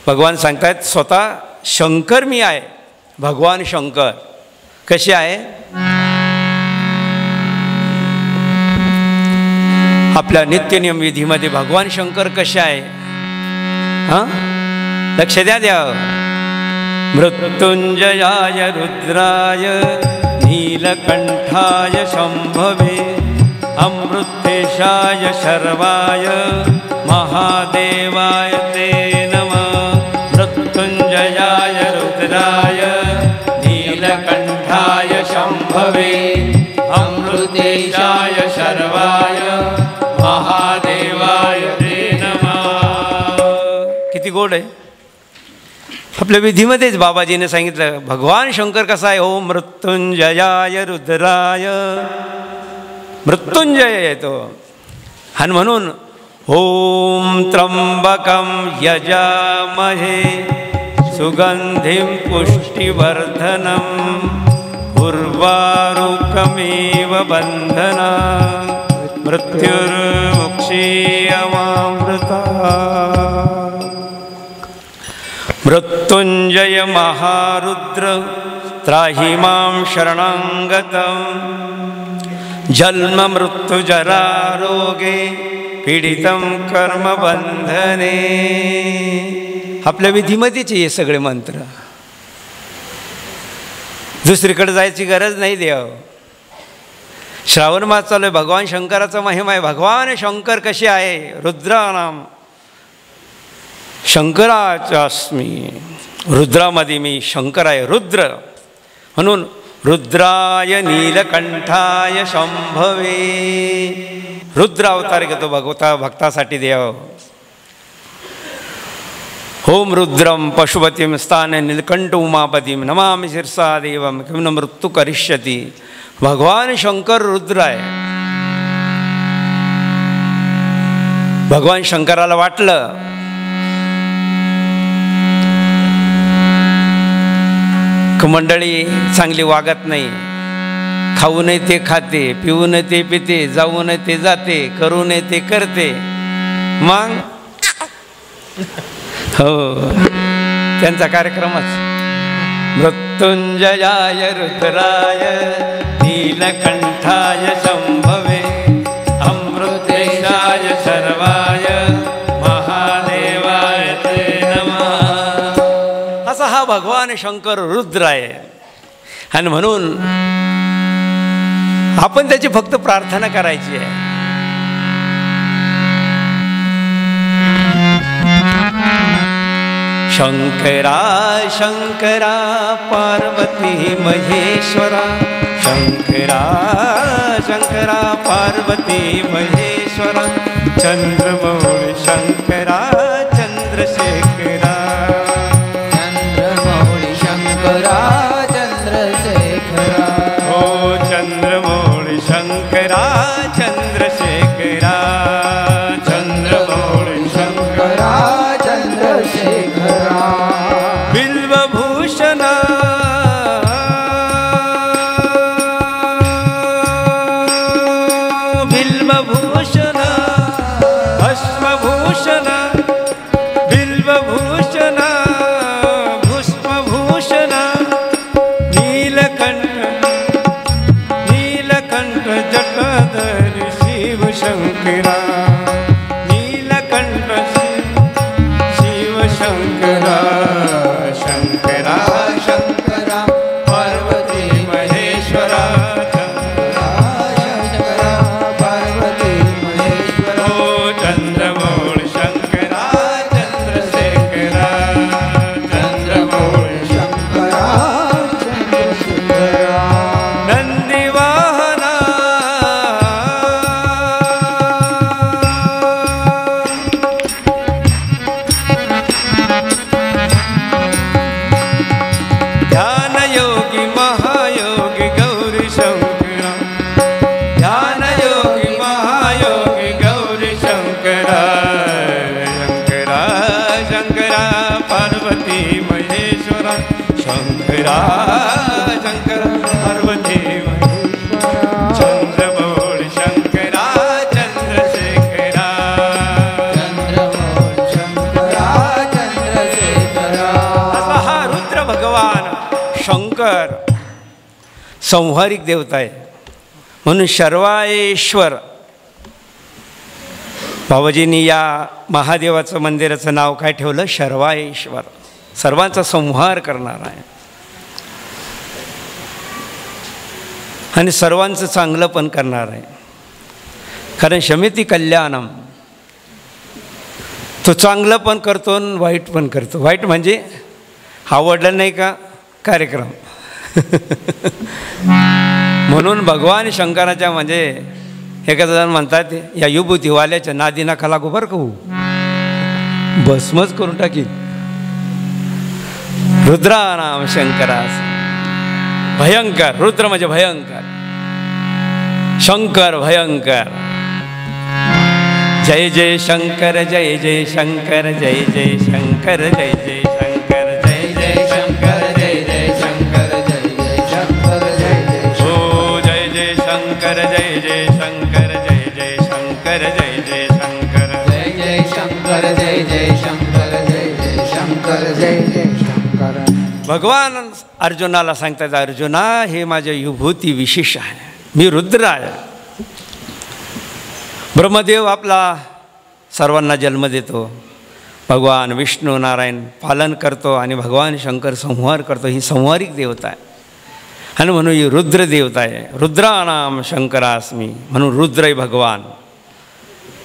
भगवान सांगतायत स्वतः शंकर मी आहे. भगवान शंकर कसे आहे? आपल्या नित्यनियम विधीमध्ये भगवान शंकर कसे आहे? हां, लक्ष द्या. मृत्युंजयाय रुद्राय नीलकंठाय शंभवे अमृतेशाय शर्वाय महादेवाय ते नमः. मृत्युंजयाय रुद्राय नीलकंठाय शंभवे अमृतेशाय शर्वाय महादेवाय ते नमः. किती गोड आहे. आपल्या विधीमध्येच बाबाजीने सांगितलं भगवान शंकर कसा आहे. ओम मृत्युंजयाय रुद्राय, मृत्युंजय येतो. आणि म्हणून ओम त्र्यंबकं यजामहे सुगंधिं पुष्टिवर्धनम् उर्वारुकमेव बन्धना मृत्युर्मुक्षीयमामृता. मृत्युंजय महारुद्र त्राहि मां शरणं गतं जन्म मृत्यु जरा रोगे पीडितं कर्म बंधने. आपल्या विधीमध्येच हे सगळे मंत्र. दुसरीकडे जायची गरज नाही. देव श्रावण मास चालू आहे. भगवान शंकराचा महिमा आहे. भगवान शंकर कसे आहे? रुद्रानाम शंकराचास्मी. रुद्रामध्ये मी शंकर आहे. रुद्र म्हणून रुद्राय नीलकंठाय शंभवे. रुद्र अवतार घेतो भक्तासाठी देव. ओम रुद्रम पशुपतीम स्थान नीलकंठ उमापतीम नमामि शिरसा देवम किं न मृत्यू करिष्यति. भगवान शंकर रुद्र आहे. भगवान शंकराला वाटलं मंडळी चांगली वागत नाही. खाऊ नये ते खाते, पिऊ नये ते पिते, जाऊ नये ते जाते, करू नये ते करते. मग हो त्यांचा कार्यक्रमच. मृत्युंजयाय रुद्राय नीलकंठाय शंभवे अमृतेशाय शर्वाय महादेवाय ते नमः. असा हा भगवान शंकर रुद्र आहे. आणि म्हणून आपण त्याची फक्त प्रार्थना करायची आहे. शंकरा शंकरा पार्वती महेश्वरा. शंकरा शंकरा पार्वती महेश्वरा. चंद्रमौळी शंकरा चंद्रशेखरा. चंद्रमौळी शंकरा चंद्रशेखरा. हो चंद्रमौळी शंकरा चंद्रशेखरा. चंद्रमौळी शंकरा चंद्रशेखरा. बिल्वभूषण बिल्वभूषण भस्मभूषण बिल्वभूषण भस्मभूषण नीलकंठ नीलकंठ जटाधरी शिव शंकरा. नीलकंठ शिव शंकरा. शंकरा शंकरा पार्वती महेश्वरा. शंकरा पार्वती महेश्वरा. हो चंद्रमौळी शंकरा चंद्रशेखरा. चंद्रमौळी शंकरा चंद्रशेखरा. नंदीवाहना ध्यानयोगी महायोगी गौरी शंकरा. ध्यानयोगी महायोगी गौरी शंकरा. शंकरा शंकरा पार्वती महेश्वरा. शंकरा शंकरा पार्वती महेश्वरा. चंद्रमौळी शंकरा चंद्रशेखरा. चंद्रमौळी शंकरा चंद्रशेखरा. भयंकर संहारिक देवता आहे. म्हणून शर्वायेश्वर बाबाजींनी या महादेवाचं मंदिराचं नाव काय ठेवलं? शर्वायेश्वर. सर्वांचा संहार करणार आहे आणि सर्वांचं चांगलं पण करणार आहे. कारण शमिती कल्याणम, तो चांगलं पण करतो आणि वाईट पण करतो. वाईट म्हणजे आवडलं नाही का कार्यक्रम म्हणून भगवान शंकराच्या म्हणजे एखादा जण म्हणतात या युभूतीवाल्याच्या नादी नका लागू बरं कहू, भस्मच करून टाकील. रुद्रा नाम शंकरास भयंकर. रुद्र म्हणजे भयंकर, शंकर भयंकर. जय जय शंकर जय जय शंकर जय जय शंकर जय जय शंकर जय जय शंकर जय जय शंकर जय जय शंकर जय जय. हो जय जय शंकर जय जय शंकर जय जय शंकर जय जय शंकर जय जय शंकर जय जय शंकर जय जय शंकर जय जय शंकर. भगवान अर्जुनाला सांगतात, अर्जुना हे माझ्या विभूती विशेष आहे, मी रुद्र आहे. ब्रह्मदेव आपला सर्वांना जन्म देतो, भगवान विष्णू नारायण पालन करतो आणि भगवान शंकर संहार करतो. ही संहारिक देवता आहे आणि म्हणून ही रुद्र देवता आहे. रुद्रानाम शंकरास्मी, म्हणून रुद्र आहे भगवान.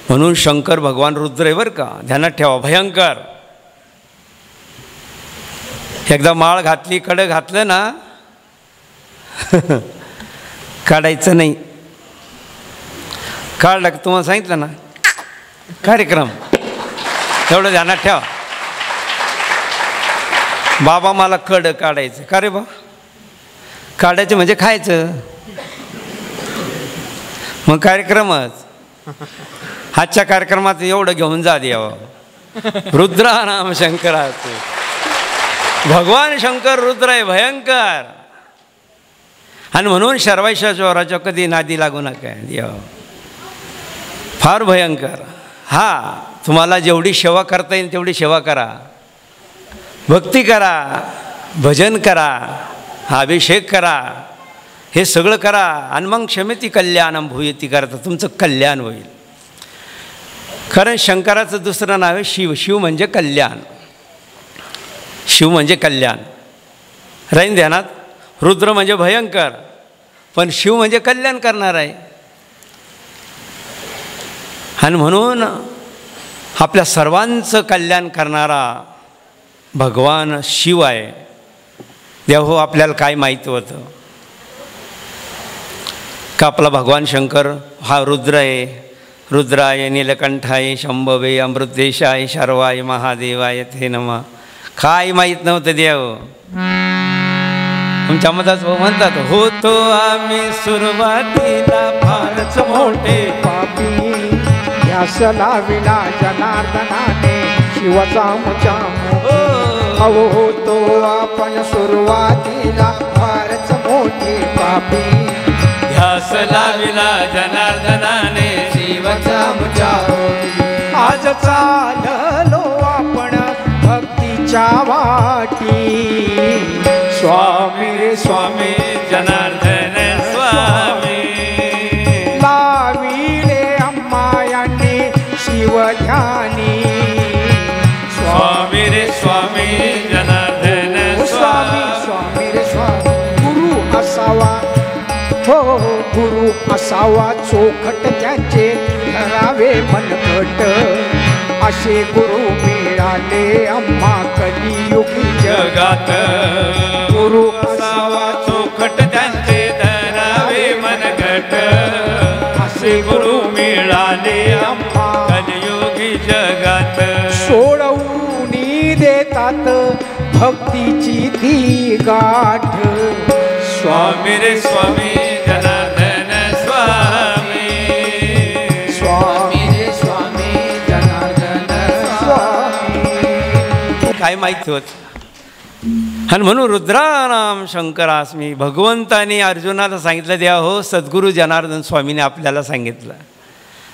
म्हणून शंकर भगवान रुद्र आहे बरं का, ध्यानात ठेवा. भयंकर. एकदा माळ घातली, कडं घातलं ना काढायचं नाही. काढलं की तुम्हाला सांगितलं ना कार्यक्रम, एवढं ध्यानात ठेवा. बाबा मला कड काढायचं का रे बा? काढायचं म्हणजे खायचं, मग कार्यक्रमच. आजच्या कार्यक्रमात एवढं घेऊन जा द्यावं. रुद्रा नाम शंकराचं. भगवान शंकर रुद्र आहे, भयंकर. आणि म्हणून शर्वाईश्वराच्या कधी नादी लागू नका देव, फार भयंकर. हा, तुम्हाला जेवढी सेवा करता येईल तेवढी सेवा करा, भक्ती करा, भजन करा, अभिषेक करा, हे सगळं करा. आणि मग क्षमेती कल्याणम भूयती करता तुमचं कल्याण होईल. कारण शंकराचं दुसरं नाव आहे शिव. शिव म्हणजे कल्याण. शिव म्हणजे कल्याण. राहीन ध्यानात. रुद्र म्हणजे भयंकर, पण शिव म्हणजे कल्याण करणार आहे. आणि म्हणून आपल्या सर्वांचं कल्याण करणारा भगवान शिव आहे. देव हो, आपल्याला काय माहिती होतं का आपला भगवान शंकर हा रुद्र आहे. रुद्राय नीलकंठाय शंभवे अमृतेशाय शर्वाय महादेवाय ते नमः. काय माहीत नव्हतं देव. आमच्या मधात म्हणतात, होतो आम्ही सुरुवातीला फारच मोठे पापी, ध्यास लाविला जनार्दनाने शिवचा मुचामो. अहो होतो आपण सुरुवातीला फारच मोठे पापी, ध्यास लाविला जनार्दनाने शिवचा मुचामो. आज चाललो आपण भक्तीच्या वाटी. स्वामी रे स्वामी जनार्दन स्वामी. लाविले अम्मायांनी शिवध्यानी. स्वामी रे स्वामी जनार्दन स्वामी स्वामी रे स्वामी. गुरु असावा, हो गुरु असावा चोखट त्याचे धरावे मनकट. असे गुरु मिळाले आम्हा कलियुगी जगात. गुरु असावा चोखट त्यांचे धरावे मनगट. असे गुरु मिळाले आम्हा कलियुगी जगात. सोडवून देतात भक्तीची ती गाठ. स्वामी रे स्वामी जनार्दन स्वामी. स्वामी रे स्वामी जनार्दन स्वामी. काय माहिती होत. आणि म्हणून रुद्रानाम शंकरास्मी. भगवंताने अर्जुनाला सांगितलं द्या हो, सद्गुरू जनार्दन स्वामीने आपल्याला सांगितलं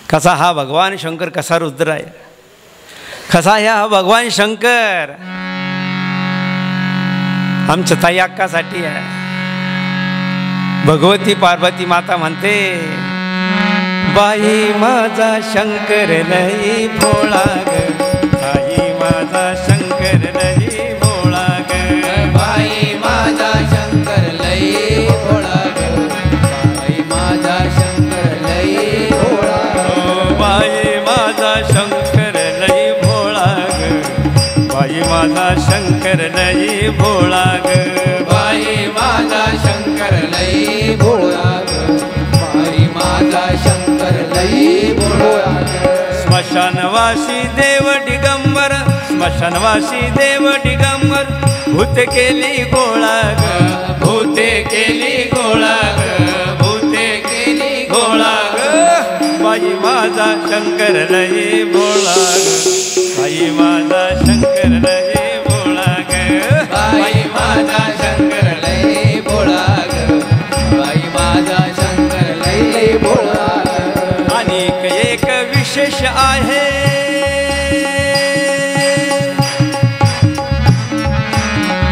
कसा हा भगवान शंकर कसा रुद्र आहे, कसा हा भगवान शंकर. आमच्या ताई अक्कासाठी आहे. भगवती पार्वती माता म्हणते, बाई माझा शंकर लई भोळा ग, बाई माझा शंकर लई भोळा ग, बाई माझा शंकर लई भोळा ग, बाई माझा शंकर लई भोळा ग, बाई माझा शंकर लई भोळा ग, बाई माझा शंकर लई भोळा ग, बाई माझा शंकर लई भोळा ग, बाई माझा शंकर लई भोळा ग. स्मशानवासी देव दिगंबर, स्मशानवासी देव दिगंबर, भूत केली गोळा ग, भूते केली गोळा ग, भूते केली गोळा ग, बाई माझा शंकर लई भोळा ग, बाई माझा शंकर लई भोळा ग, बाई माझा शंकर लई भोळा ग, बाई माझा शंकर लई भोळा ग. अनेक एक विशेष आहे,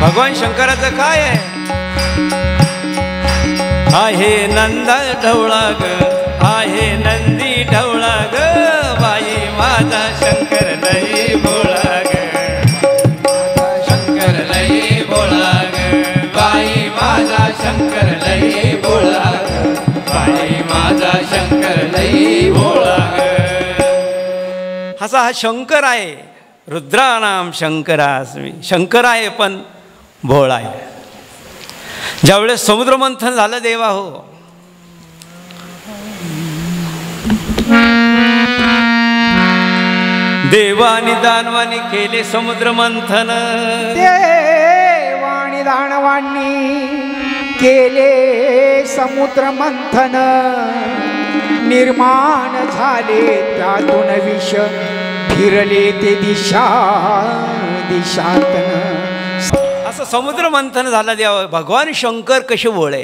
भगवान शंकराचं काय आहे नंदा ढवळा ग, आहे नंदी ढवळा ग, बाई माझा शंकर लई भोळा ग, शंकर लई भोळा ग, बाई माझा शंकर लई भोळा ग, बाई माझा शंकर लई भोळा ग. असा हा शंकर आहे. रुद्राणाम शंकरास्मी, शंकर आहे पण भोळा आहे. ज्यावेळेस समुद्रमंथन झालं देवा हो, देवानी दानवानी केले समुद्रमंथन, देवाणी दानवांनी केले समुद्र मंथन, निर्माण झाले त्यातून विष, फिरले ते दिशा दिशातन. असं समुद्र मंथन झालं देवा. भगवान शंकर कसे भोळे.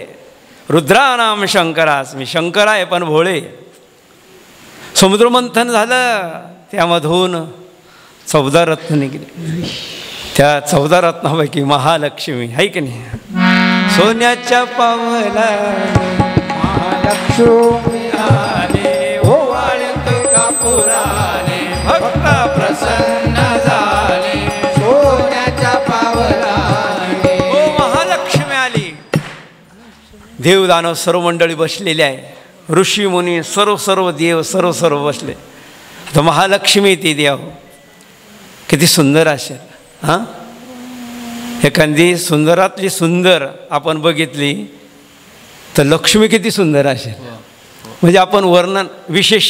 रुद्रानाम शंकरास्मी, शंकर आहे पण भोळे. समुद्र मंथन झालं, त्यामधून 14 रत्न निघले. त्या 14 रत्नापैकी महालक्ष्मी आहे की नाही, सोन्याच्या पावला महालक्ष्मी आले, ओवाळते कापुराने, भक्त प्रसन्न झाले, सोन्याच्या पावलाने. ओ महालक्ष्मी आली. देवदानव सर्व मंडळी बसलेली आहे, ऋषी मुनी सर्व देव सर्व बसले. आता महालक्ष्मी ती देव किती सुंदर असेल. हां, एखादी सुंदरातली सुंदर आपण बघितली तर लक्ष्मी किती सुंदर असेल. म्हणजे आपण वर्णन विशेष